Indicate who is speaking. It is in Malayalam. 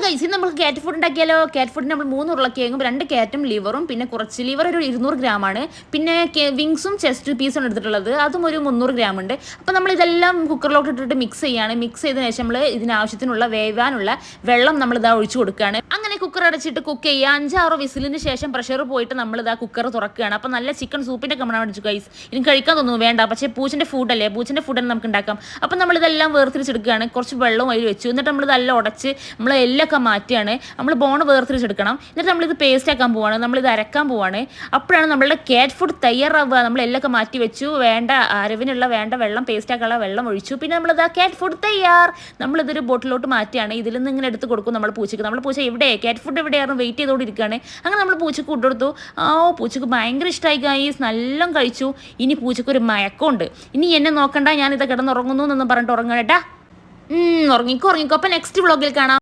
Speaker 1: ഗൈസ് ഇന്ന് നമുക്ക് കാറ്റ് ഫുഡ് ഉണ്ടാക്കിയാലോ. കാറ്റ് ഫുഡിന് നമ്മൾ 3 ഉരുളക്കിഴങ്ങും 2 കാറ്റും ലിവറും പിന്നെ കുറച്ച് ലിവർ ഒരു 200 ഗ്രാമാണ്. പിന്നെ വിങ്സും ചെസ്റ്റ് പീസും എടുത്തിട്ടുള്ളത്, അതും ഒരു 300 ഗ്രാം ഉണ്ട്. അപ്പോൾ നമ്മൾ ഇതെല്ലാം കുക്കറിലോട്ട് ഇട്ടിട്ട് മിക്സ് ചെയ്യാണ്. മിക്സ് ചെയ്തതിനു ശേഷം നമ്മൾ ഇതിനാവശ്യത്തിനുള്ള വേവാനുള്ള വെള്ളം നമ്മളിതാ ഒഴിച്ചു കൊടുക്കുകയാണ്. അങ്ങനെ കുക്കർ അടച്ചിട്ട് കുക്ക് ചെയ്യുക. 5-6 വിസിലിന് ശേഷം പ്രഷർ പോയിട്ട് നമ്മളിതാ കുക്കർ തുറക്കുകയാണ്. അപ്പോൾ നല്ല ചിക്കൻ സൂപ്പിൻ്റെ കമണം അടിച്ചു ഗൈസ്. ഇനി കഴിക്കാൻ തോന്നുന്നു വേണ്ട, പക്ഷേ പൂച്ചൻ്റെ ഫുഡല്ലേ, പൂച്ചൻ്റെ ഫുഡ് നമുക്ക് ഉണ്ടാക്കാം. അപ്പോൾ നമ്മളിതെല്ലാം വേർതിരിച്ചെടുക്കുകയാണ്. കുറച്ച് വെള്ളം അതിൽ വെച്ചു. എന്നിട്ട് നമ്മളിതെല്ലാം ഉടച്ച് നമ്മൾ എല്ലൊക്കെ മാറ്റിയാണ്. നമ്മൾ ബോൺ വേർതിരിച്ചെടുക്കണം. എന്നിട്ട് നമ്മളിത് പേസ്റ്റ് ആക്കാൻ പോവാണ്, നമ്മളിത് അരക്കാൻ പോവാണ്. അപ്പോഴാണ് നമ്മളുടെ കാറ്റ് ഫുഡ് തയ്യാറാവുക. നമ്മൾ എല്ലൊക്കെ മാറ്റി വെച്ചു. വേണ്ട അരവിനുള്ള വേണ്ട വെള്ളം, പേസ്റ്റ് ആക്കാനുള്ള വെള്ളം ഒഴിച്ചു. പിന്നെ നമ്മളിതാ കാറ്റ് ഫുഡ് തയ്യാർ. നമ്മളിതൊരു ബോട്ടിലോട്ട് മാറ്റിയാണ്. ഇതിൽ നിന്ന് ഇങ്ങനെ എടുത്ത് കൊടുക്കും നമ്മൾ പൂച്ചയ്ക്ക്. നമ്മൾ പൂച്ച ഇവിടെ കാറ്റ് ഫുഡ് എവിടെയായിരുന്നു വെയിറ്റ് ചെയ്തുകൊണ്ടിരിക്കുകയാണ്. അങ്ങനെ നമ്മൾ പൂച്ചക്ക് ഫുഡ് കൊടുത്തു. പൂച്ചക്ക് ഭയങ്കര ഇഷ്ടമായി ഗൈസ്, നല്ല കഴിച്ചു. ഇനി പൂച്ചക്ക് ഒരു മയക്കമുണ്ട്. ഇനി എന്നെ നോക്കണ്ട, ഞാനിത് കിടന്നുറങ്ങുന്നു എന്നൊന്നും പറഞ്ഞിട്ട് ഉറങ്ങണേട്ടാ. ഉറങ്ങിക്കോ. അപ്പോൾ നെക്സ്റ്റ് വ്ളോഗിൽ കാണാം.